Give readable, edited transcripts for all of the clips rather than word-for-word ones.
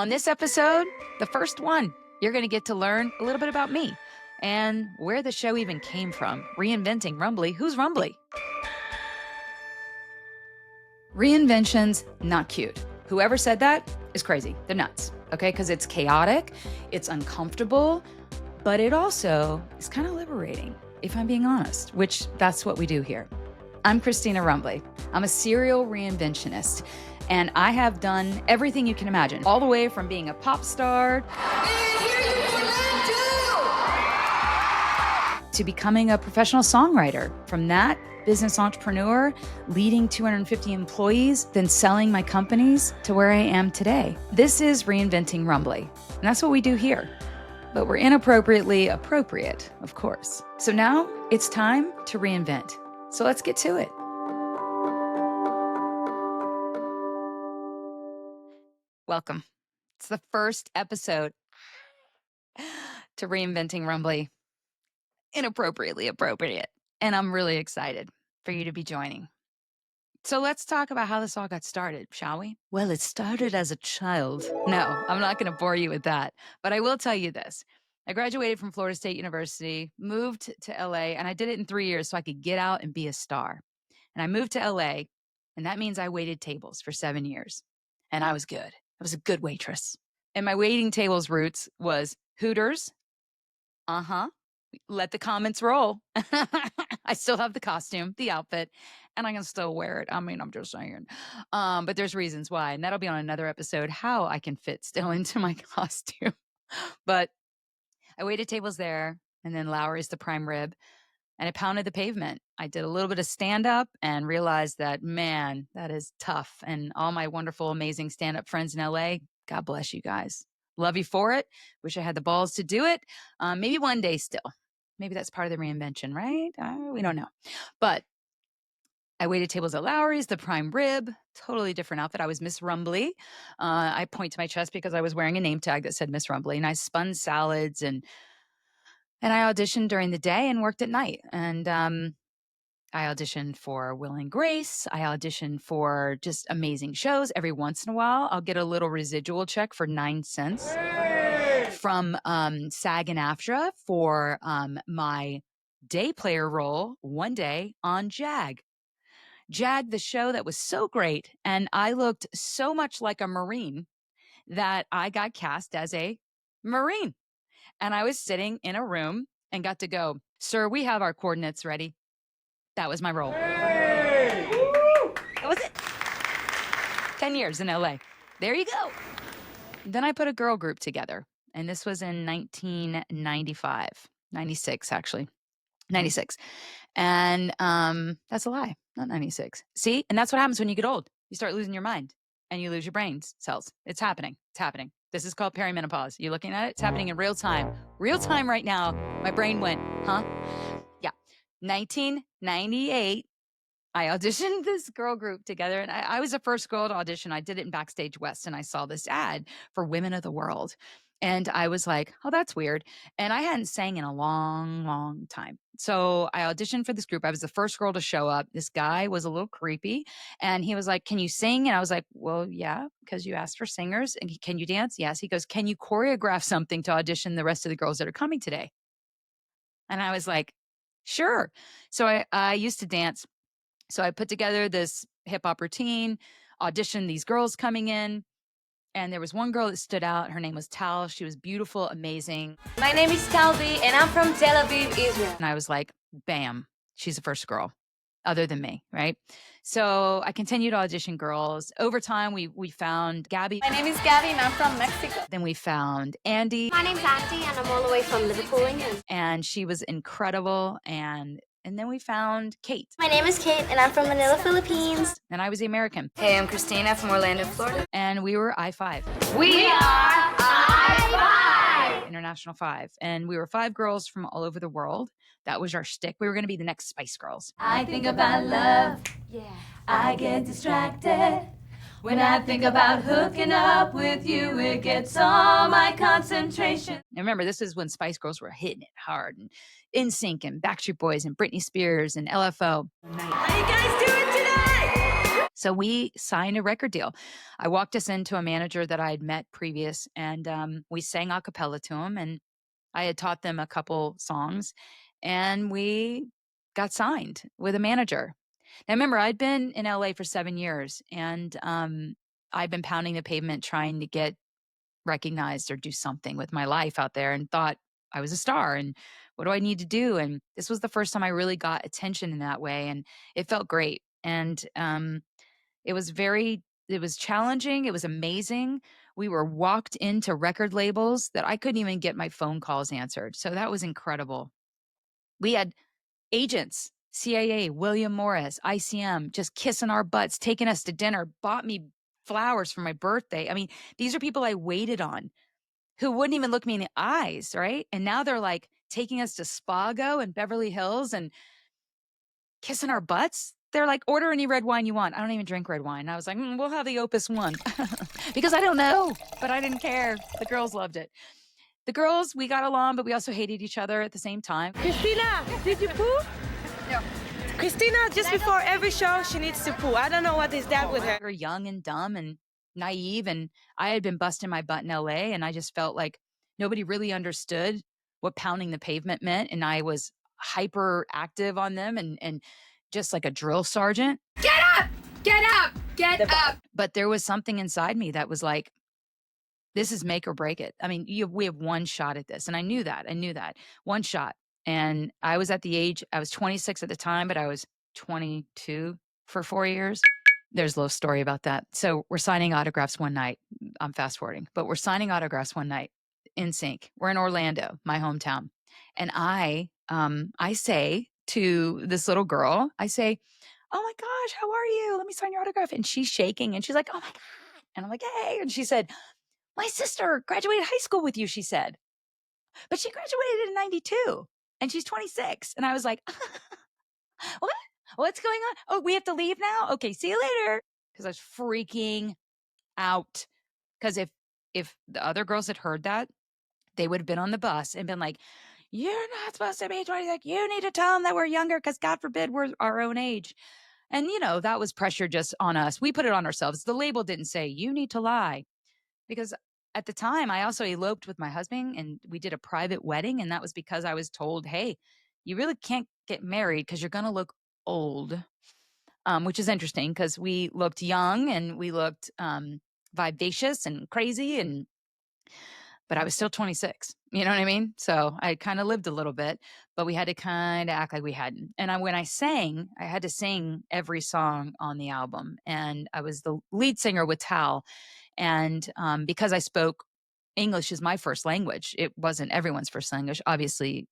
On this episode, the first one, you're going to get to learn a little bit about me and where the show even came from. Reinventing Rumbley. Who's Rumbley? Reinvention's not cute. Whoever said that is crazy. They're nuts, okay? Because it's chaotic, it's uncomfortable, but it also is kind of liberating, if I'm being honest, which that's what we do here. I'm Christina Rumbley. I'm a serial reinventionist, and I have done everything you can imagine, all the way from being a pop star to becoming a professional songwriter. From that, business entrepreneur, leading 250 employees, then selling my companies to where I am today. This is Reinventing Rumbley, and that's what we do here. But we're inappropriately appropriate, of course. So now it's time to reinvent. So let's get to it. Welcome. It's the first episode to Reinventing Rumbley. Inappropriately appropriate. And I'm really excited for you to be joining. So let's talk about how this all got started, shall we? Well, it started as a child. No, I'm not going to bore you with that. But I will tell you this. I graduated from Florida State University, moved to LA, and I did it in 3 years so I could get out and be a star. And I moved to LA, and that means I waited tables for 7 years. And I was good. I was a good waitress. And my waiting tables roots was Hooters. Let the comments roll. I still have the costume, the outfit, and I can still wear it. I mean, I'm just saying. But there's reasons why, and that'll be on another episode, how I can fit still into my costume. But I waited tables there, and then Lowry's the prime rib, and I pounded the pavement. I did a little bit of stand-up and realized that, man, that is tough. And all my wonderful, amazing stand-up friends in LA, God bless you guys. Love you for it. Wish I had the balls to do it. Maybe one day still. Maybe that's part of the reinvention, right? We don't know. But I waited tables at Lowry's, the prime rib, totally different outfit. I was Miss Rumbley. I point to my chest because I was wearing a name tag that said Miss Rumbley, and I spun salads and I auditioned during the day and worked at night. And I auditioned for Will and Grace. I auditioned for just amazing shows. Every once in a while, I'll get a little residual check for 9 cents from SAG and AFTRA for my day player role one day on JAG. JAG, the show that was so great, and I looked so much like a Marine that I got cast as a Marine. And I was sitting in a room and got to go, "Sir, we have our coordinates ready." That was my role. Hey! That was it. 10 years in LA. There you go. Then I put a girl group together. And this was in 1995, 96, actually. 96. And that's a lie, not 96. See? And that's what happens when you get old. You start losing your mind and you lose your brain cells. It's happening. It's happening. This is called perimenopause. You looking at it? It's happening in real time. Real time right now. My brain went, huh? Yeah. 1998. I auditioned this girl group together, and I was the first girl to audition. I did it in Backstage West, and I saw this ad for Women of the World. And I was like, oh, that's weird. And I hadn't sang in a long, long time. So I auditioned for this group. I was the first girl to show up. This guy was a little creepy, and he was like, "Can you sing?" And I was like, "Well, yeah, because you asked for singers. And can you dance?" Yes. He goes, "Can you choreograph something to audition the rest of the girls that are coming today?" And I was like, sure. So I used to dance. So I put together this hip hop routine, auditioned these girls coming in. And there was one girl that stood out. Her name was Tal. She was beautiful, amazing. My name is Talvi, and I'm from Tel Aviv, Israel. And I was like, bam, she's the first girl other than me, right? So I continued to audition girls. Over time, we found Gabby. My name is Gabby, and I'm from Mexico. Then we found Andy. My name's Andy, and I'm all the way from Liverpool, England. And she was incredible. And then we found Kate. My name is Kate, and I'm from Manila, Philippines. And I was the American. Hey, I'm Christina from Orlando, Florida. And we were I-5. We are I-5! International 5. And we were 5 girls from all over the world. That was our shtick. We were going to be the next Spice Girls. I think about love. Yeah. I get distracted. When I think about hooking up with you, it gets all my concentration. And remember, this is when Spice Girls were hitting it hard. And NSYNC and Backstreet Boys and Britney Spears and LFO. How you guys doing today? So we signed a record deal. I walked us into a manager that I had met previous, and we sang a cappella to him, and I had taught them a couple songs, and we got signed with a manager. Now, remember, I'd been in LA for 7 years, and I'd been pounding the pavement trying to get recognized or do something with my life out there, and thought I was a star. And what do I need to do? And this was the first time I really got attention in that way, and it felt great. And it was challenging. It was amazing. We were walked into record labels that I couldn't even get my phone calls answered. So that was incredible. We had agents, CAA, William Morris, ICM, just kissing our butts, taking us to dinner, bought me flowers for my birthday. I mean, these are people I waited on who wouldn't even look me in the eyes, right? And now they're like taking us to Spago and Beverly Hills and kissing our butts. They're like, order any red wine you want. I don't even drink red wine. And I was like, we'll have the Opus One because I don't know, but I didn't care. The girls loved it. The girls, we got along, but we also hated each other at the same time. Christina, did you poo? No. Christina, just before every show, she needs to poo. I don't know what is that with her. We were young and dumb and naive, and I had been busting my butt in LA, and I just felt like nobody really understood what pounding the pavement meant, and I was hyper active on them and just like a drill sergeant. Get up! Get up! Get up! But there was something inside me that was like, this is make or break it. I mean, we have one shot at this. And I knew that. One shot. And I was at the age, I was 26 at the time, but I was 22 for 4 years. There's a little story about that. So we're signing autographs one night. I'm fast forwarding, but we're signing autographs one night in sync. We're in Orlando, my hometown. And I say to this little girl, I say, oh my gosh, how are you? Let me sign your autograph. And she's shaking and she's like, oh my God. And I'm like, hey. And she said, my sister graduated high school with you, she said. But she graduated in 92 and she's 26. And I was like, what? What's going on? Oh, we have to leave now? Okay, see you later. Because I was freaking out. Because if the other girls had heard that, they would have been on the bus and been like, you're not supposed to be 26. You need to tell them that we're younger because God forbid we're our own age. And, that was pressure just on us. We put it on ourselves. The label didn't say, you need to lie. Because at the time, I also eloped with my husband and we did a private wedding. And that was because I was told, hey, you really can't get married because you're going to look old, which is interesting because we looked young and we looked vivacious and crazy. But I was still 26. You know what I mean? So I kind of lived a little bit, but we had to kind of act like we hadn't. And when I sang, I had to sing every song on the album. And I was the lead singer with Tal. And because I spoke English as my first language, it wasn't everyone's first language. Obviously,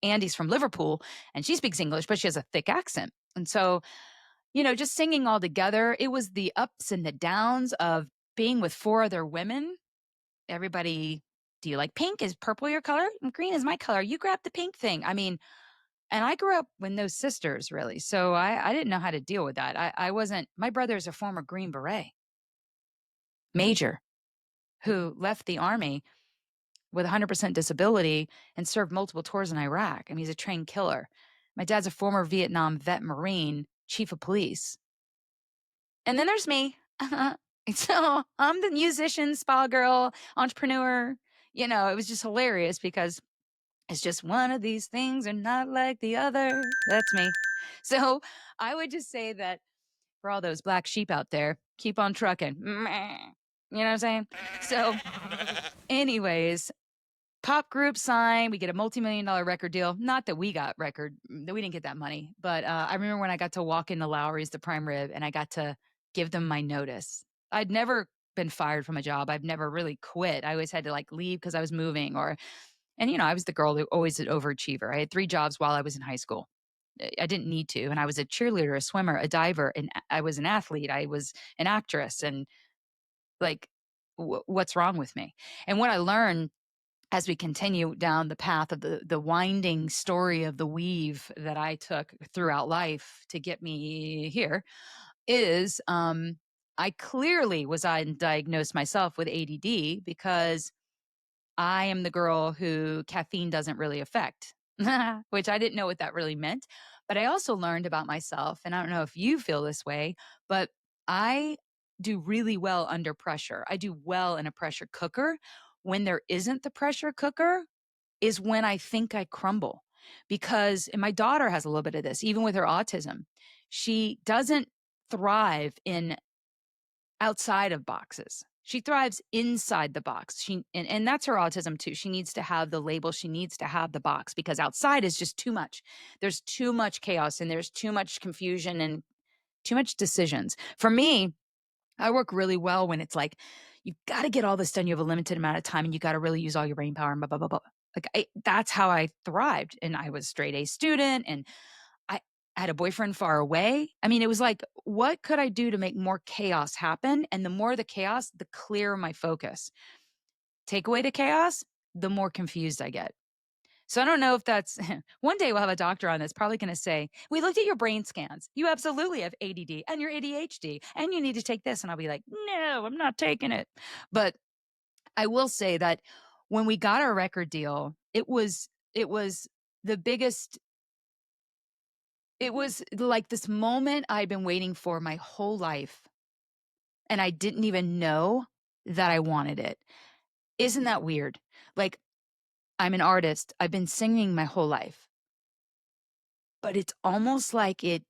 Andy's from Liverpool and she speaks English, but she has a thick accent. And so, just singing all together, it was the ups and the downs of being with 4 other women. Everybody, do you like pink? Is purple your color? And green is my color. You grab the pink thing. I mean, and I grew up with no sisters really. So I didn't know how to deal with that. I wasn't, my brother's a former Green Beret major who left the army with 100% disability and served multiple tours in Iraq. I mean, he's a trained killer. My dad's a former Vietnam vet Marine, chief of police. And then there's me. So I'm the musician, spa girl, entrepreneur. It was just hilarious because it's just one of these things are not like the other. That's me. So I would just say that for all those black sheep out there, keep on trucking. You know what I'm saying? So anyways, pop group sign, we get a multi-million-dollar record deal. Not that we got we didn't get that money. But I remember when I got to walk into Lowry's, the prime rib, and I got to give them my notice. I'd never been fired from a job. I've never really quit. I always had to leave because I was moving and I was the girl who always an overachiever. I had 3 jobs while I was in high school. I didn't need to. And I was a cheerleader, a swimmer, a diver, and I was an athlete. I was an actress. And what's wrong with me? And what I learned as we continue down the path of the winding story of the weave that I took throughout life to get me here is I clearly was undiagnosed myself with ADD because I am the girl who caffeine doesn't really affect, which I didn't know what that really meant. But I also learned about myself, and I don't know if you feel this way, but I do really well under pressure. I do well in a pressure cooker. When there isn't the pressure cooker is when I think I crumble. Because and my daughter has a little bit of this, even with her autism. She doesn't thrive in outside of boxes. She thrives inside the box. And that's her autism too. She needs to have the label. She needs to have the box because outside is just too much. There's too much chaos and there's too much confusion and too much decisions. For me, I work really well when it's like, you've got to get all this done. You have a limited amount of time and you got to really use all your brain power and blah, blah, blah, blah. That's how I thrived. And I was straight A student and I had a boyfriend far away. I mean, it was like, what could I do to make more chaos happen? And the more the chaos, the clearer my focus. Take away the chaos, the more confused I get. So I don't know if that's one day we'll have a doctor on that's probably going to say, we looked at your brain scans. You absolutely have ADD and you're ADHD and you need to take this. And I'll be like, no, I'm not taking it. But I will say that when we got our record deal, it was the biggest. It was like this moment I'd been waiting for my whole life. And I didn't even know that I wanted it. Isn't that weird? Like, I'm an artist. I've been singing my whole life. But it's almost like it,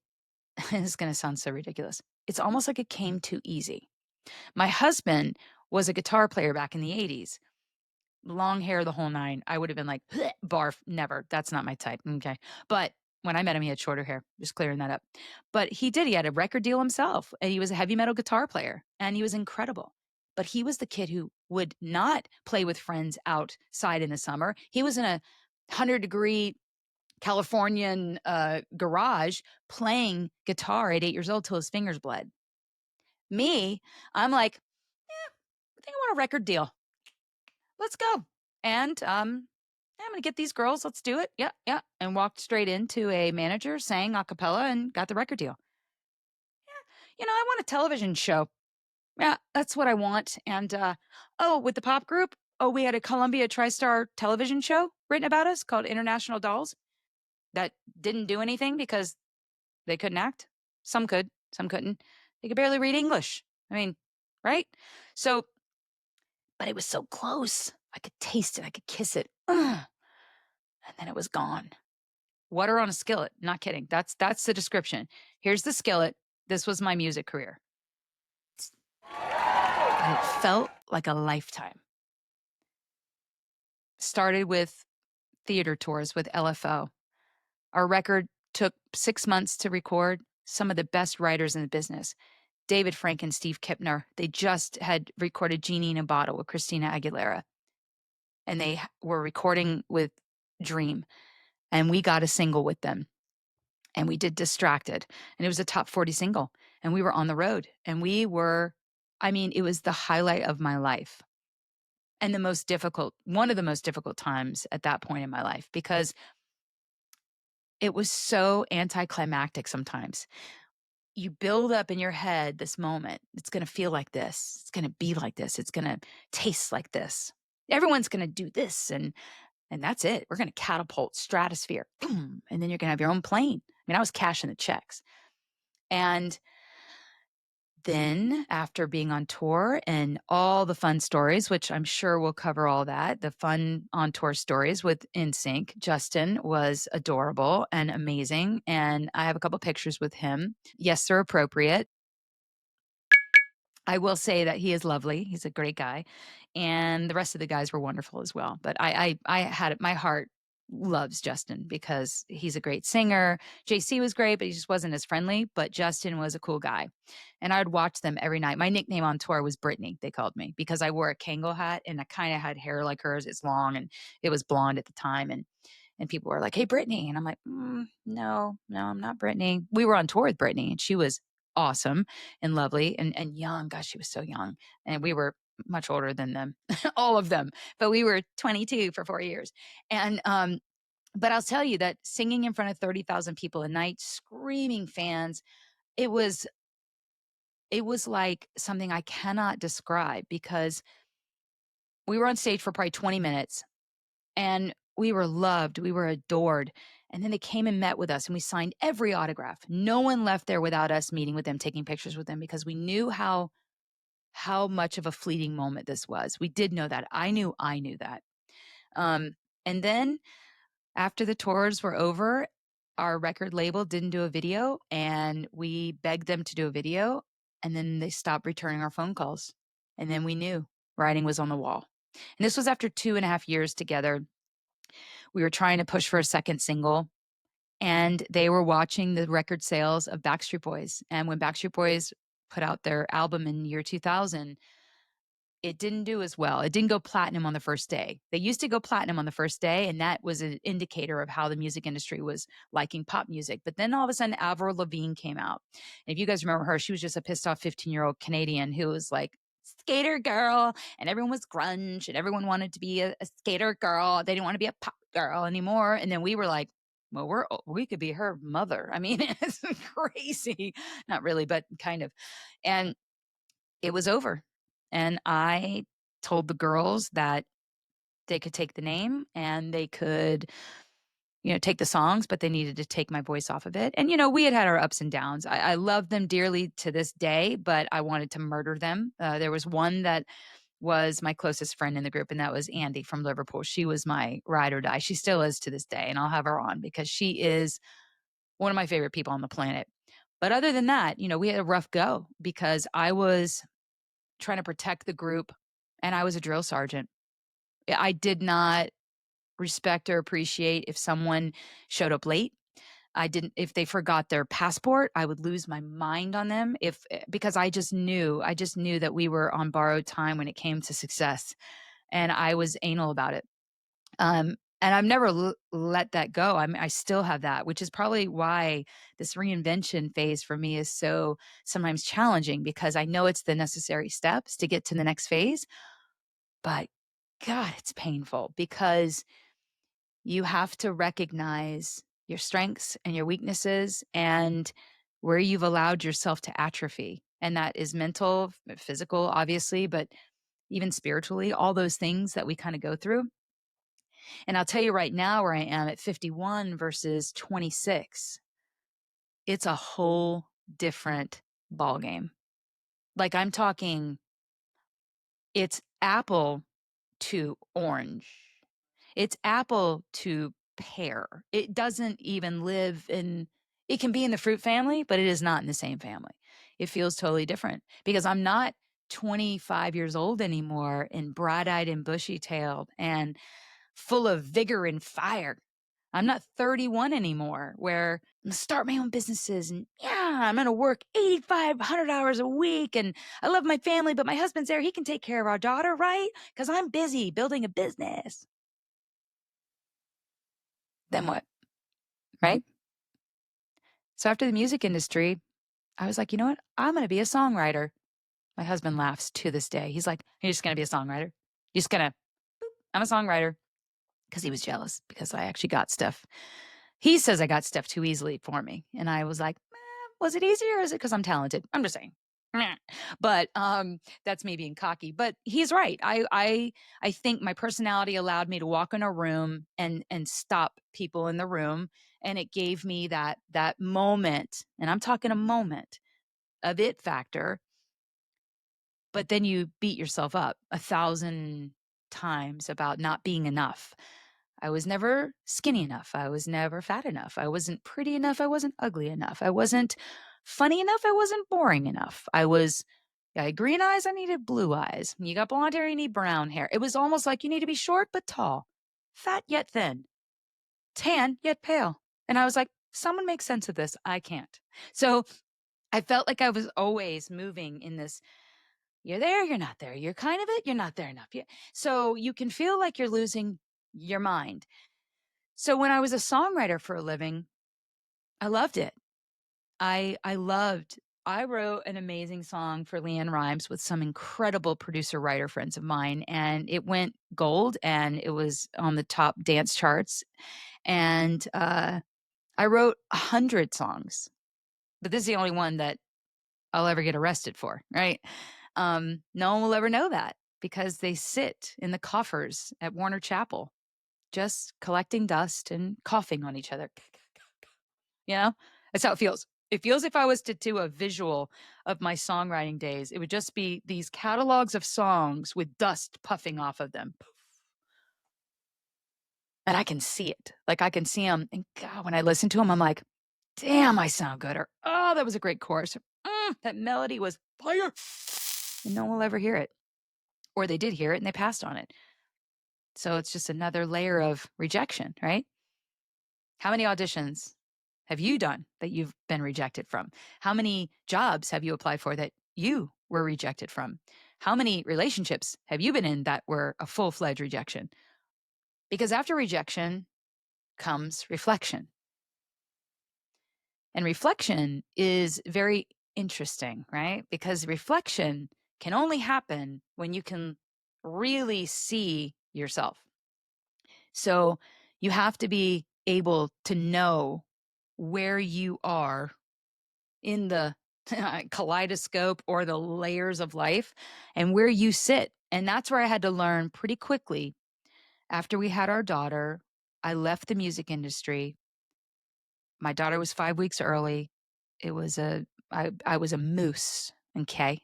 this is going to sound so ridiculous. It's almost like it came too easy. My husband was a guitar player back in the 80s. Long hair, the whole nine. I would have been like, barf, never. That's not my type. Okay. But when I met him, he had shorter hair, just clearing that up. But he did. He had a record deal himself, and he was a heavy metal guitar player, and he was incredible. But he was the kid who would not play with friends outside in the summer. He was in a 100-degree Californian garage playing guitar at 8 years old till his fingers bled. Me, I'm like, I think I want a record deal. Let's go. And I'm going to get these girls. Let's do it. Yeah, yeah. And walked straight into a manager, sang a cappella, and got the record deal. Yeah, I want a television show. Yeah, that's what I want. And with the pop group, we had a Columbia TriStar television show written about us called International Dolls that didn't do anything because they couldn't act. Some could, some couldn't. They could barely read English. I mean, right? So, but it was so close. I could taste it. I could kiss it. Ugh. And then it was gone. Water on a skillet. Not kidding. That's the description. Here's the skillet. This was my music career. And it felt like a lifetime. Started with theater tours with LFO. Our record took 6 months to record. Some of the best writers in the business. David Frank and Steve Kipner. They just had recorded Genie in a Bottle with Christina Aguilera. And they were recording with Dream. And we got a single with them. And we did Distracted. And it was a top 40 single. And we were on the road. And it was the highlight of my life. And one of the most difficult times at that point in my life, because it was so anticlimactic sometimes. You build up in your head this moment. It's going to feel like this. It's going to be like this. It's going to taste like this. Everyone's going to do this. And that's it. We're going to catapult stratosphere. Boom. And then you're going to have your own plane. I mean, I was cashing the checks. And then after being on tour and all the fun stories, which I'm sure we'll cover all that, the fun on tour stories with NSYNC, Justin was adorable and amazing. And I have a couple pictures with him. Yes, they're appropriate. I will say that he is lovely. He's a great guy. And the rest of the guys were wonderful as well. But I had it, my heart loves Justin because he's a great singer. JC was great, but he just wasn't as friendly. But Justin was a cool guy. And I would watch them every night. My nickname on tour was Brittany, they called me, because I wore a Kangol hat and I kind of had hair like hers. It's long and it was blonde at the time. And people were like, hey, Brittany. And I'm like, no, I'm not Brittany. We were on tour with Brittany and she was awesome and lovely and young. Gosh, she was so young. And we were much older than them, all of them. But we were 22 for 4 years. And, but I'll tell you that singing in front of 30,000 people a night, screaming fans, it was like something I cannot describe, because we were on stage for probably 20 minutes and we were loved. We were adored. And then they came and met with us and we signed every autograph. No one left there without us meeting with them, taking pictures with them, because we knew how much of a fleeting moment this was. We did know that. I knew that. And then after the tours were over, our record label didn't do a video, and we begged them to do a video, and then they stopped returning our phone calls. And then we knew writing was on the wall. And this was after 2.5 years together. We were trying to push for a second single, and they were watching the record sales of Backstreet Boys. And when Backstreet Boys put out their album in year 2000, it didn't do as well. It didn't go platinum on the first day. They used to go platinum on the first day, and that was an indicator of how the music industry was liking pop music. But then all of a sudden, Avril Lavigne came out. And if you guys remember her, she was just a pissed off 15-year-old Canadian who was like, skater girl, and everyone was grunge, and everyone wanted to be a skater girl. They didn't want to be a pop girl anymore. And then we were like, well, we could be her mother. I mean, it's crazy. Not really, but kind of. And it was over. And I told the girls that they could take the name and they could, take the songs, but they needed to take my voice off of it. And, we had our ups and downs. I love them dearly to this day, but I wanted to murder them. There was one that was my closest friend in the group, and that was Andy from Liverpool. She was my ride or die. She still is to this day, and I'll have her on because she is one of my favorite people on the planet. But other than that, we had a rough go because I was trying to protect the group, and I was a drill sergeant. I did not respect or appreciate if someone showed up late. If they forgot their passport, I would lose my mind on them because I just knew that we were on borrowed time when it came to success, and I was anal about it. And I've never let that go. I still have that, which is probably why this reinvention phase for me is so sometimes challenging, because I know it's the necessary steps to get to the next phase. But God, it's painful because you have to recognize your strengths and your weaknesses and where you've allowed yourself to atrophy. And that is mental, physical, obviously, but even spiritually, all those things that we kind of go through. And I'll tell you right now where I am at 51 versus 26. It's a whole different ballgame. Like I'm talking, it's apple to orange. It's apple to pear. It doesn't even live it can be in the fruit family, but it is not in the same family. It feels totally different because I'm not 25 years old anymore and bright-eyed and bushy-tailed and full of vigor and fire. I'm not 31 anymore where I'm going to start my own businesses and I'm going to work 8,500 hours a week and I love my family, but my husband's there. He can take care of our daughter, right? Because I'm busy building a business. Then what? Right? So after the music industry, I was like, you know what? I'm going to be a songwriter. My husband laughs to this day. He's like, you're just going to be a songwriter. You're just going to, I'm a songwriter. Because he was jealous because I actually got stuff. He says I got stuff too easily for me. And I was like, was it easier or is it because I'm talented? I'm just saying. But that's me being cocky. But he's right. I think my personality allowed me to walk in a room and stop people in the room. And it gave me that moment. And I'm talking a moment of it factor. But then you beat yourself up 1,000 times about not being enough. I was never skinny enough. I was never fat enough. I wasn't pretty enough. I wasn't ugly enough. I wasn't funny enough. I wasn't boring enough. I had green eyes. I needed blue eyes. You got blonde hair. You need brown hair. It was almost like you need to be short but tall, fat yet thin, tan yet pale. And I was like, someone make sense of this. I can't. So I felt like I was always moving in this. You're there, you're not there. You're kind of it, you're not there enough. So you can feel like you're losing your mind. So when I was a songwriter for a living, I loved it. I wrote an amazing song for LeAnn Rimes with some incredible producer-writer friends of mine, and it went gold, and it was on the top dance charts. And I wrote 100 songs, but this is the only one that I'll ever get arrested for, right? No one will ever know that because they sit in the coffers at Warner Chapel just collecting dust and coughing on each other. You know, that's how it feels. It feels if I was to do a visual of my songwriting days, it would just be these catalogs of songs with dust puffing off of them. And I can see it. Like I can see them. And God, when I listen to them, I'm like, damn, I sound good. Or, oh, that was a great chorus. That melody was fire. And no one will ever hear it. Or they did hear it and they passed on it. So it's just another layer of rejection, right? How many auditions have you done that you've been rejected from? How many jobs have you applied for that you were rejected from? How many relationships have you been in that were a full-fledged rejection? Because after rejection comes reflection. And reflection is very interesting, right? Because reflection can only happen when you can really see yourself. So you have to be able to know where you are in the kaleidoscope or the layers of life and where you sit. And that's where I had to learn pretty quickly. After we had our daughter, I left the music industry. My daughter was 5 weeks early. It was I was a moose, okay?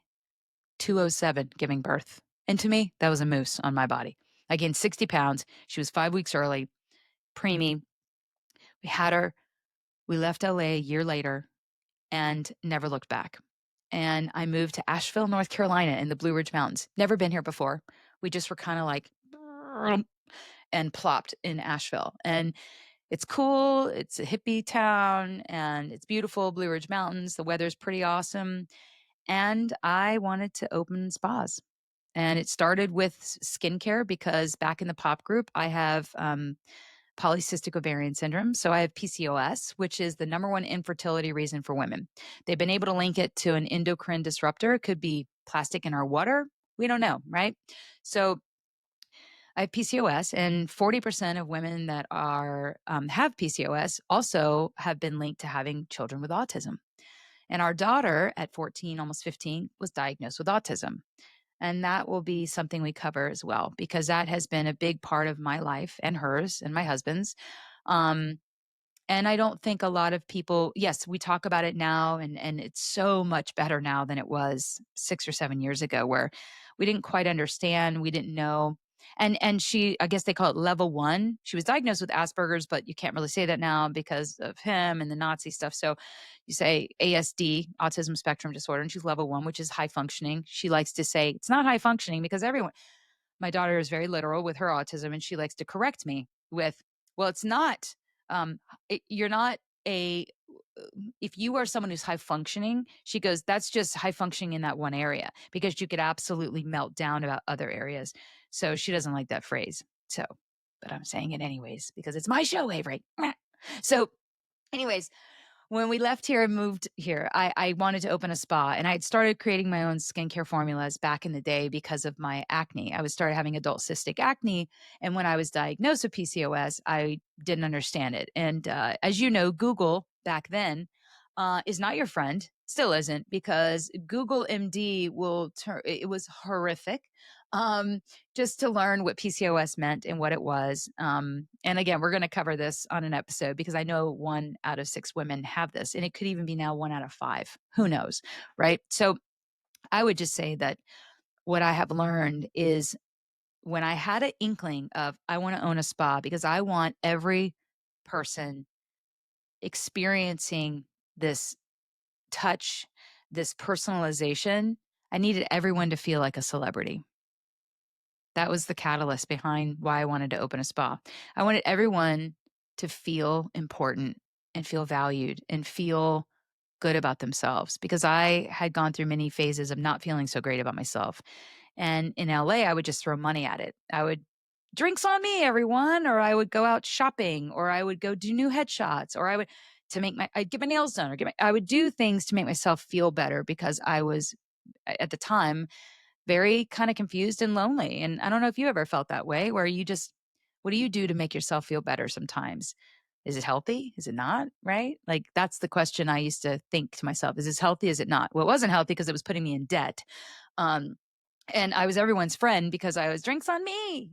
207 giving birth. And to me, that was a moose on my body. I gained 60 pounds. She was 5 weeks early, preemie. We had her. We left LA a year later and never looked back. And I moved to Asheville, North Carolina in the Blue Ridge Mountains. Never been here before. We just were kind of like, and plopped in Asheville. And it's cool. It's a hippie town and it's beautiful, Blue Ridge Mountains. The weather's pretty awesome. And I wanted to open spas. And it started with skincare because back in the pop group, I have polycystic ovarian syndrome. So I have PCOS, which is the number one infertility reason for women. They've been able to link it to an endocrine disruptor. It could be plastic in our water. We don't know, right? So I have PCOS, and 40% of women that are have PCOS also have been linked to having children with autism. And our daughter at 14, almost 15, was diagnosed with autism. And that will be something we cover as well, because that has been a big part of my life and hers and my husband's. And I don't think a lot of people, yes, we talk about it now, and it's so much better now than it was 6 or 7 years ago, where we didn't quite understand, we didn't know. And she, I guess they call it level 1. She was diagnosed with Asperger's, but you can't really say that now because of him and the Nazi stuff. So you say ASD, autism spectrum disorder, and she's level 1, which is high functioning. She likes to say it's not high functioning because my daughter is very literal with her autism, and she likes to correct me with, well, it's not, you're not if you are someone who's high functioning, she goes, that's just high functioning in that one area, because you could absolutely melt down about other areas. So she doesn't like that phrase. So, but I'm saying it anyways, because it's my show, Avery. So anyways, when we left here and moved here, I wanted to open a spa, and I had started creating my own skincare formulas back in the day because of my acne. I started having adult cystic acne. And when I was diagnosed with PCOS, I didn't understand it. And as you know, Google back then is not your friend, still isn't, because Google MD it was horrific. Just to learn what PCOS meant and what it was. And again, we're going to cover this on an episode because I know 1 out of 6 women have this, and it could even be now 1 out of 5. Who knows, right? So I would just say that what I have learned is when I had an inkling of, I want to own a spa because I want every person experiencing this touch, this personalization, I needed everyone to feel like a celebrity. That was the catalyst behind why I wanted to open a spa. I wanted everyone to feel important and feel valued and feel good about themselves, because I had gone through many phases of not feeling so great about myself. And in LA, I would just throw money at it. I would, drinks on me, everyone, or I would go out shopping, or I would go do new headshots, or I'd get my nails done, or I would do things to make myself feel better, because I was at the time very kind of confused and lonely. And I don't know if you ever felt that way, where you just, what do you do to make yourself feel better sometimes? Is it healthy? Is it not? Right? Like, that's the question I used to think to myself. Is this healthy? Is it not? Well, it wasn't healthy because it was putting me in debt. And I was everyone's friend because I was, drinks on me.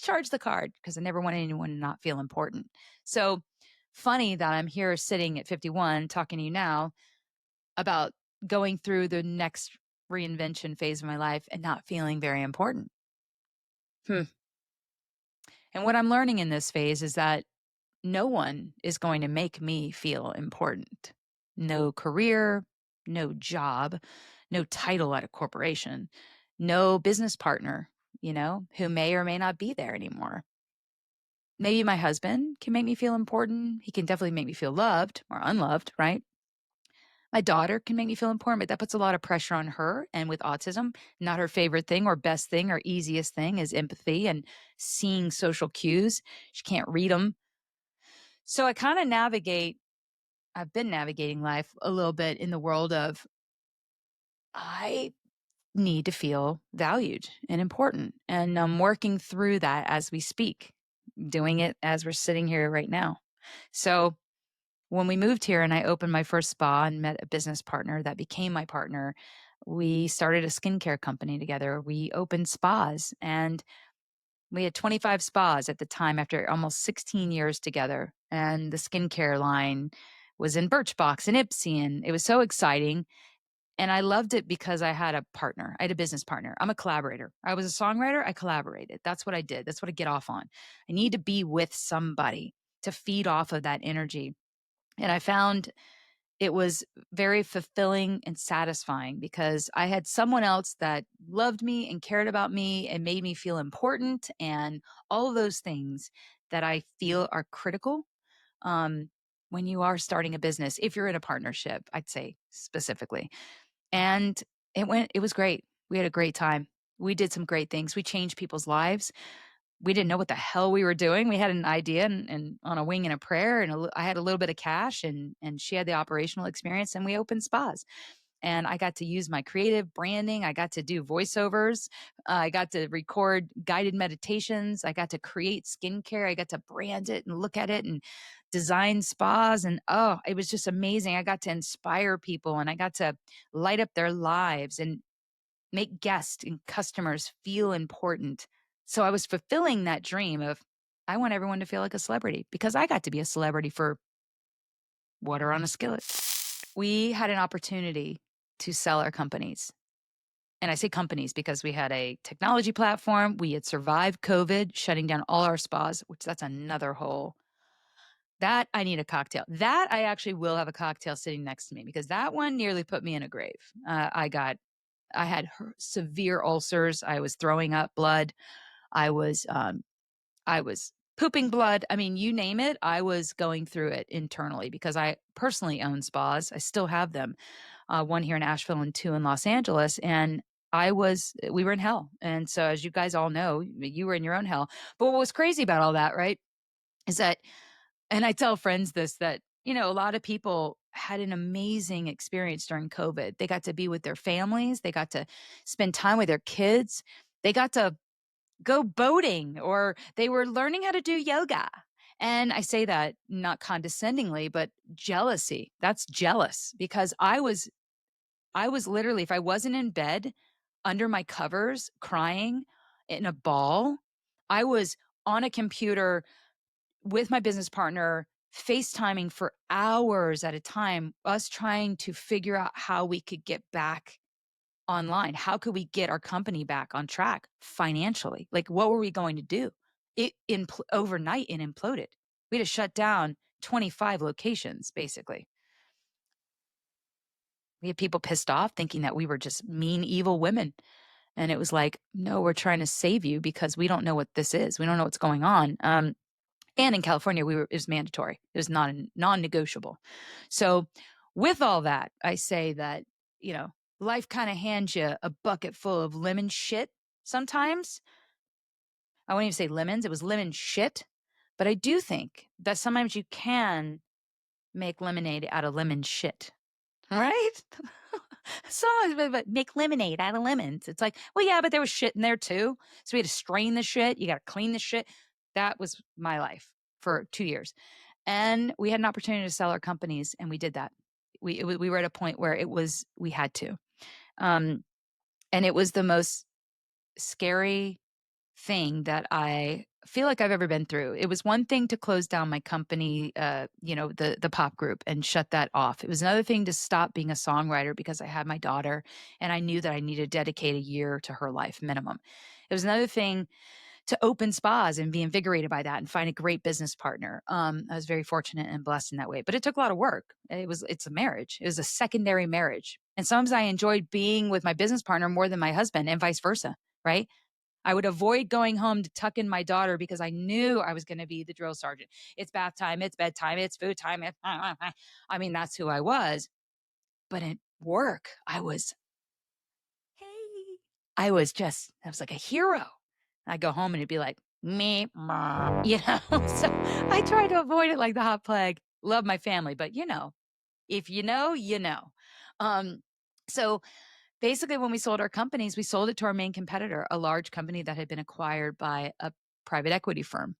charge the card because I never want anyone to not feel important. So funny that I'm here sitting at 51 talking to you now about going through the next reinvention phase of my life and not feeling very important. And what I'm learning in this phase is that no one is going to make me feel important. No career, no job, no title at a corporation, no business partner, who may or may not be there anymore. Maybe my husband can make me feel important. He can definitely make me feel loved or unloved, right? My daughter can make me feel important, but that puts a lot of pressure on her. And with autism, not her favorite thing or best thing or easiest thing is empathy and seeing social cues. She can't read them. So I kind of I've been navigating life a little bit in the world of I need to feel valued and important. And I'm working through that as we speak, doing it as we're sitting here right now. So when we moved here and I opened my first spa and met a business partner that became my partner, we started a skincare company together. We opened spas and we had 25 spas at the time after almost 16 years together. And the skincare line was in Birchbox and Ipsy. And it was so exciting. And I loved it because I had a partner. I had a business partner. I'm a collaborator. I was a songwriter. I collaborated. That's what I did. That's what I get off on. I need to be with somebody to feed off of that energy. And I found it was very fulfilling and satisfying because I had someone else that loved me and cared about me and made me feel important and all of those things that I feel are critical when you are starting a business, if you're in a partnership, I'd say specifically. And it was great. We had a great time. We did some great things. We changed people's lives. We didn't know what the hell we were doing. We had an idea and on a wing and a prayer, and I had a little bit of cash, and she had the operational experience, and we opened spas. And I got to use my creative branding. I got to do voiceovers. I got to record guided meditations. I got to create skincare. I got to brand it and look at it and design spas. And oh, it was just amazing. I got to inspire people and I got to light up their lives and make guests and customers feel important. So I was fulfilling that dream of, I want everyone to feel like a celebrity because I got to be a celebrity for water on a skillet. We had an opportunity to sell our companies. And I say companies because we had a technology platform. We had survived COVID, shutting down all our spas, which that's another whole. That I need a cocktail. That I actually will have a cocktail sitting next to me because that one nearly put me in a grave. I had severe ulcers. I was throwing up blood. I was pooping blood. I mean, you name it. I was going through it internally because I personally own spas. I still have them. One here in Asheville and two in Los Angeles. And we were in hell. And so as you guys all know, you were in your own hell. But what was crazy about all that, right, is that, and I tell friends this, that, a lot of people had an amazing experience during COVID. They got to be with their families. They got to spend time with their kids. They got to go boating, or they were learning how to do yoga. And I say that not condescendingly, but jealousy. That's jealous because I was literally, if I wasn't in bed under my covers crying in a ball, I was on a computer with my business partner, FaceTiming for hours at a time, us trying to figure out how we could get back online. How could we get our company back on track financially? Like, what were we going to do? Overnight it imploded. We had to shut down 25 locations, basically. We had people pissed off thinking that we were just mean, evil women. And it was like, no, we're trying to save you because we don't know what this is. We don't know what's going on. And in California, it was mandatory. It was non-negotiable. So with all that, I say that, life kind of hands you a bucket full of lemon shit sometimes. I won't even say lemons. It was lemon shit. But I do think that sometimes you can make lemonade out of lemon shit. Right? But make lemonade out of lemons. It's like, well, yeah, but there was shit in there too. So we had to strain the shit. You got to clean the shit. That was my life for 2 years. And we had an opportunity to sell our companies, and we did that. We were at a point where we had to. And it was the most scary thing that I feel like I've ever been through. It was one thing to close down my company, the pop group and shut that off. It was another thing to stop being a songwriter because I had my daughter and I knew that I needed to dedicate a year to her life minimum. It was another thing to open spas and be invigorated by that and find a great business partner. I was very fortunate and blessed in that way, but it took a lot of work. It's a marriage. It was a secondary marriage. And sometimes I enjoyed being with my business partner more than my husband and vice versa. Right. I would avoid going home to tuck in my daughter because I knew I was going to be the drill sergeant. It's bath time. It's bedtime. It's food time. I mean, that's who I was. But at work, I was like a hero. I go home and it'd be like, me, mom, So I try to avoid it like the hot plague. Love my family, but if you know, you know. So basically, when we sold our companies, we sold it to our main competitor, a large company that had been acquired by a private equity firm.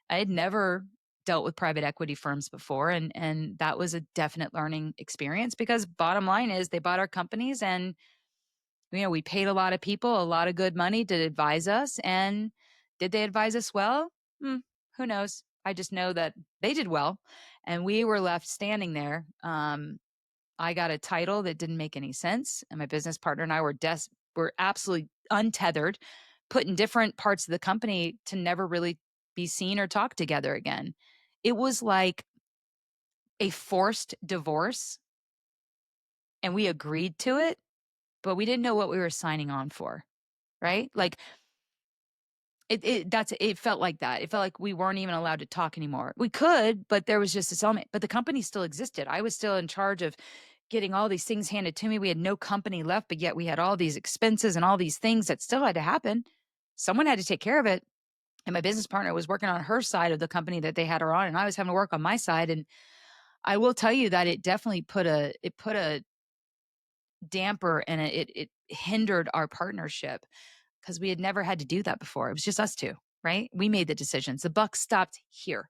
I had never dealt with private equity firms before, and that was a definite learning experience because bottom line is they bought our companies and we paid a lot of people a lot of good money to advise us. And did they advise us well? Who knows? I just know that they did well, and we were left standing there. I got a title that didn't make any sense, and my business partner and I were absolutely untethered, put in different parts of the company to never really be seen or talk together again. It was like a forced divorce, and we agreed to it, but we didn't know what we were signing on for, right? Like it felt like that. It felt like we weren't even allowed to talk anymore. We could, but there was just this element. But the company still existed. I was still in charge of getting all these things handed to me. We had no company left, but yet we had all these expenses and all these things that still had to happen. Someone had to take care of it. And my business partner was working on her side of the company that they had her on, and I was having to work on my side. And I will tell you that it definitely put a damper and it hindered our partnership because we had never had to do that before. It was just us two, right? We made the decisions. The buck stopped here.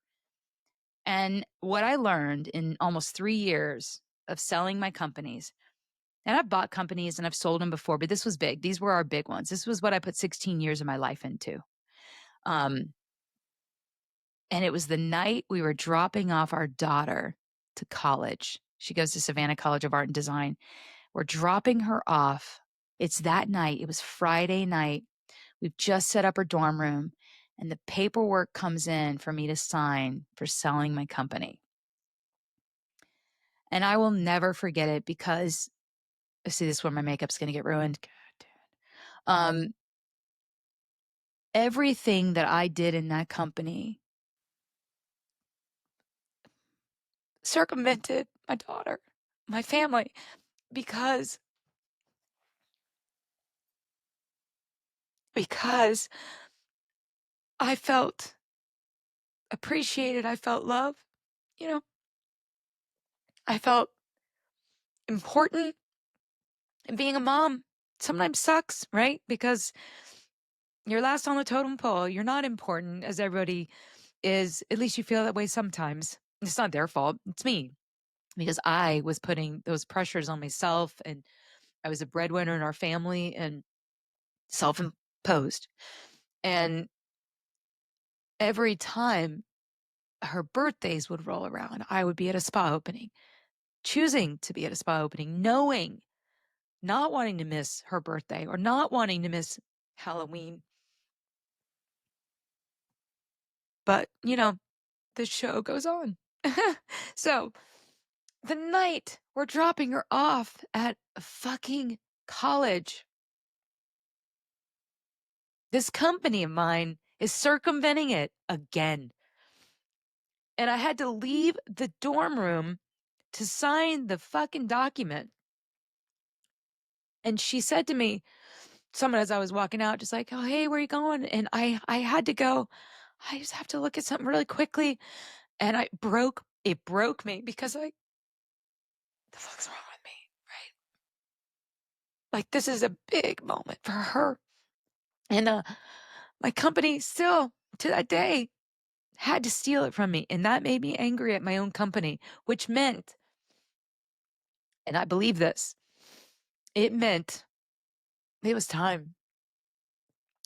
And what I learned in almost 3 years of selling my companies, and I've bought companies and I've sold them before, but this was big. These were our big ones. This was what I put 16 years of my life into. And it was the night we were dropping off our daughter to college. She goes to Savannah College of Art and Design. We're dropping her off. It's that night. It was Friday night. We've just set up her dorm room, and the paperwork comes in for me to sign for selling my company. And I will never forget it because, see, this is where my makeup's going to get ruined. God damn it. Everything that I did in that company circumvented my daughter, my family, because I felt appreciated. I felt love, I felt important. And being a mom sometimes sucks, right? Because you're last on the totem pole. You're not important as everybody is. At least you feel that way sometimes. It's not their fault. It's me. Because I was putting those pressures on myself, and I was a breadwinner in our family and self-imposed. And every time her birthdays would roll around, I would be at a spa opening, choosing to be at a spa opening, knowing, not wanting to miss her birthday or not wanting to miss Halloween. But, the show goes on. So the night we're dropping her off at a fucking college, this company of mine is circumventing it again. And I had to leave the dorm room to sign the fucking document. And she said to me, someone as I was walking out, just like, oh, hey, where are you going? And I had to go, I just have to look at something really quickly. And it broke me because the fuck's wrong with me, right? Like, this is a big moment for her. And my company still, to that day, had to steal it from me. And that made me angry at my own company, which meant, and I believe this, it meant it was time.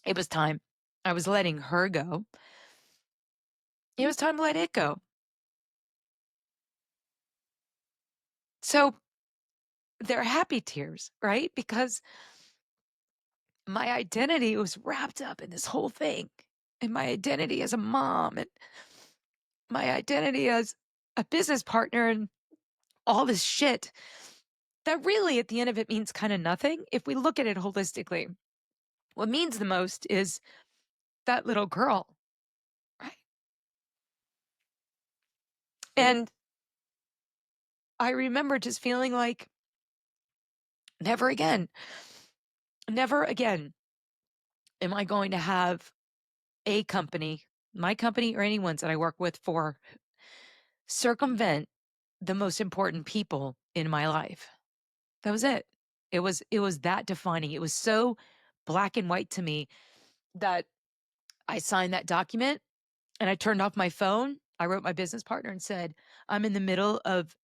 It was time. I was letting her go. It was time to let it go. So they're happy tears, right? Because my identity was wrapped up in this whole thing, and my identity as a mom, and my identity as a business partner, and all this shit that really at the end of it means kind of nothing. If we look at it holistically, what means the most is that little girl, right? And I remember just feeling like never again, never again am I going to have a company, my company or anyone's that I work with, for circumvent the most important people in my life. That was it. It was that defining. It was so black and white to me that I signed that document and I turned off my phone. I wrote my business partner and said, I'm in the middle of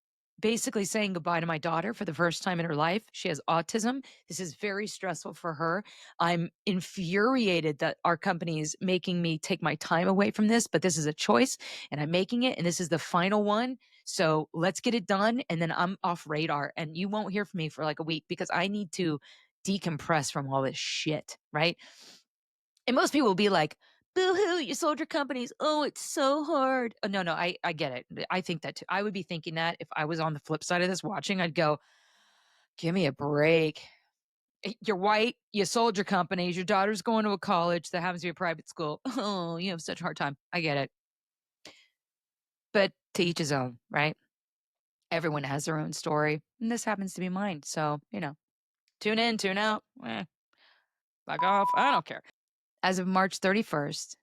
basically saying goodbye to my daughter for the first time in her life. She has autism. This is very stressful for her. I'm infuriated that our company is making me take my time away from this, but this is a choice and I'm making it. And this is the final one. So let's get it done. And then I'm off radar and you won't hear from me for like a week because I need to decompress from all this shit. Right. And most people will be like, boo-hoo, you sold your companies. Oh, it's so hard. No, I get it. I think that too. I would be thinking that if I was on the flip side of this watching, I'd go, give me a break. You're white. You sold your companies. Your daughter's going to a college that happens to be a private school. Oh, you have such a hard time. I get it. But to each his own, right? Everyone has their own story. And this happens to be mine. So, tune in, tune out. Fuck off. I don't care. As of March 31st,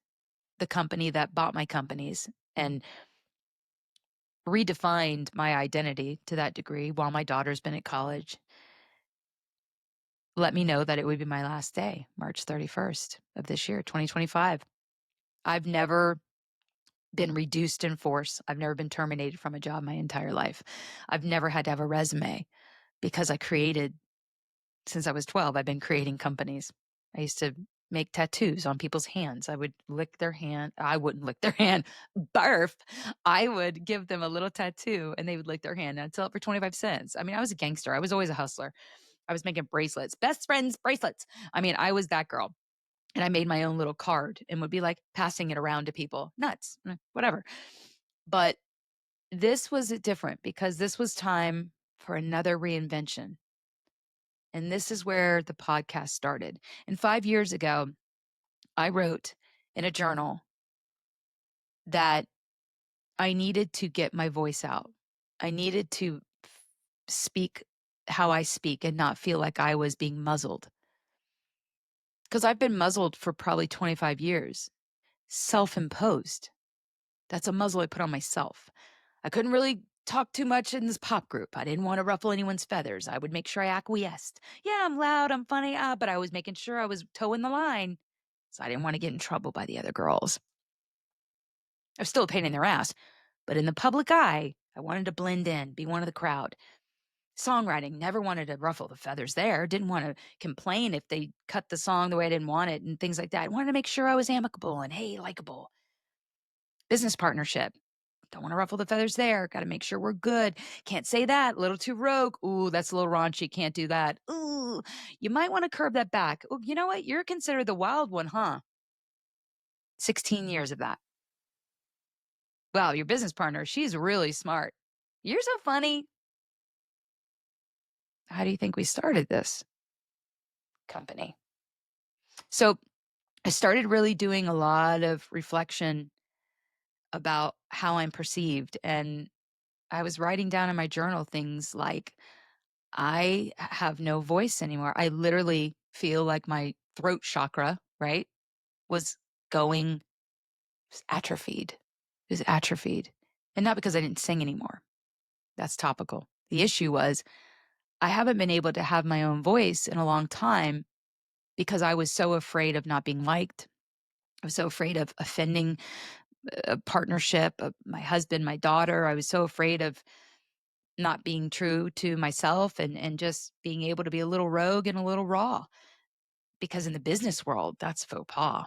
the company that bought my companies and redefined my identity to that degree while my daughter's been at college, let me know that it would be my last day, March 31st of this year, 2025. I've never been reduced in force. I've never been terminated from a job my entire life. I've never had to have a resume because since I was 12, I've been creating companies. I used to make tattoos on people's hands. I would lick their hand. I wouldn't lick their hand. Barf. I would give them a little tattoo and they would lick their hand and I'd sell it for 25 cents. I mean, I was a gangster. I was always a hustler. I was making bracelets, best friends bracelets. I mean, I was that girl. And I made my own little card and would be like passing it around to people. Nuts, whatever. But this was different because this was time for another reinvention. And this is where the podcast started. And 5 years ago, I wrote in a journal that I needed to get my voice out. I needed to speak how I speak and not feel like I was being muzzled. Because I've been muzzled for probably 25 years, self-imposed. That's a muzzle I put on myself. I couldn't really talk too much in this pop group. I didn't want to ruffle anyone's feathers. I would make sure I acquiesced. Yeah, I'm loud, I'm funny, but I was making sure I was toeing the line. So I didn't want to get in trouble by the other girls. I was still a pain in their ass. But in the public eye, I wanted to blend in, be one of the crowd. Songwriting, never wanted to ruffle the feathers there. Didn't want to complain if they cut the song the way I didn't want it and things like that. I wanted to make sure I was amicable and, hey, likable. Business partnership. Don't want to ruffle the feathers there. Got to make sure we're good. Can't say that. A little too rogue. Ooh, that's a little raunchy. Can't do that. Ooh, you might want to curb that back. Oh, you know what? You're considered the wild one, huh? 16 years of that. Wow, your business partner, she's really smart. You're so funny. How do you think we started this company? So I started really doing a lot of reflection about how I'm perceived. And I was writing down in my journal things like, I have no voice anymore. I literally feel like my throat chakra, right, was going atrophied. It was atrophied. And not because I didn't sing anymore. That's topical. The issue was I haven't been able to have my own voice in a long time because I was so afraid of not being liked. I was so afraid of offending a partnership, my husband, my daughter. I was so afraid of not being true to myself and just being able to be a little rogue and a little raw. Because in the business world, that's faux pas,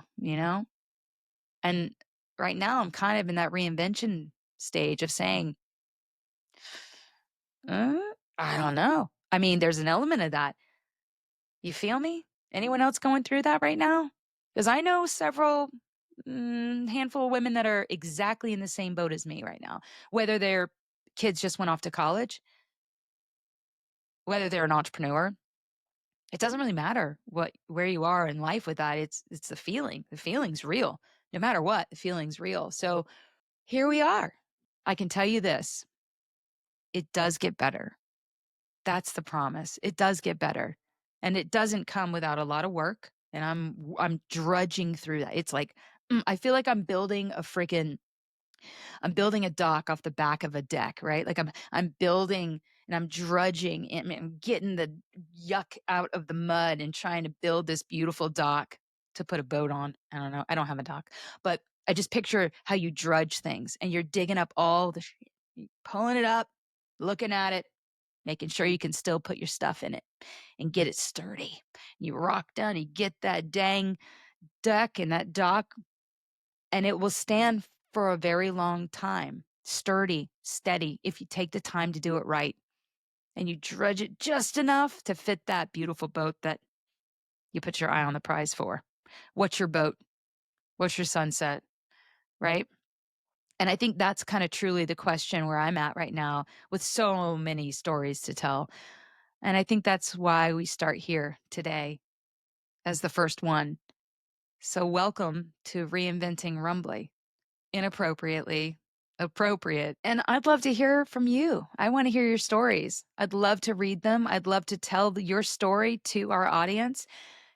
And right now I'm kind of in that reinvention stage of saying, uh, I don't know. I mean, there's an element of that. You feel me? Anyone else going through that right now? Because I know several handful of women that are exactly in the same boat as me right now, whether their kids just went off to college, whether they're an entrepreneur. It doesn't really matter where you are in life with that. It's the feeling. The feeling's real. No matter what, the feeling's real. So here we are. I can tell you this. It does get better. That's the promise. It does get better. And it doesn't come without a lot of work. And I'm drudging through that. It's like I feel like I'm building a dock off the back of a deck, right? Like I'm building and I'm drudging and I'm getting the yuck out of the mud and trying to build this beautiful dock to put a boat on. I don't know. I don't have a dock, but I just picture how you drudge things and you're digging up all the shit, pulling it up, looking at it, making sure you can still put your stuff in it and get it sturdy. You rock down, you get that dang deck and that dock, and it will stand for a very long time. Sturdy, steady, if you take the time to do it right. And you drudge it just enough to fit that beautiful boat that you put your eye on the prize for. What's your boat? What's your sunset? Right? And I think that's kind of truly the question where I'm at right now with so many stories to tell. And I think that's why we start here today as the first one. So welcome to Reinventing Rumbley. Inappropriately appropriate. And I'd love to hear from you. I want to hear your stories. I'd love to read them. I'd love to tell your story to our audience.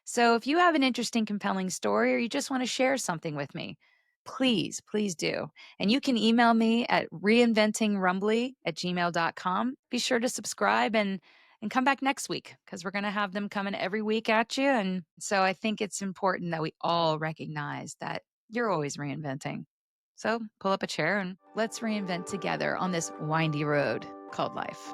So if you have an interesting, compelling story or you just want to share something with me, please, please do. And you can email me at reinventingrumbley@gmail.com. Be sure to subscribe and come back next week because we're going to have them coming every week at you. And so I think it's important that we all recognize that you're always reinventing. So pull up a chair and let's reinvent together on this windy road called life.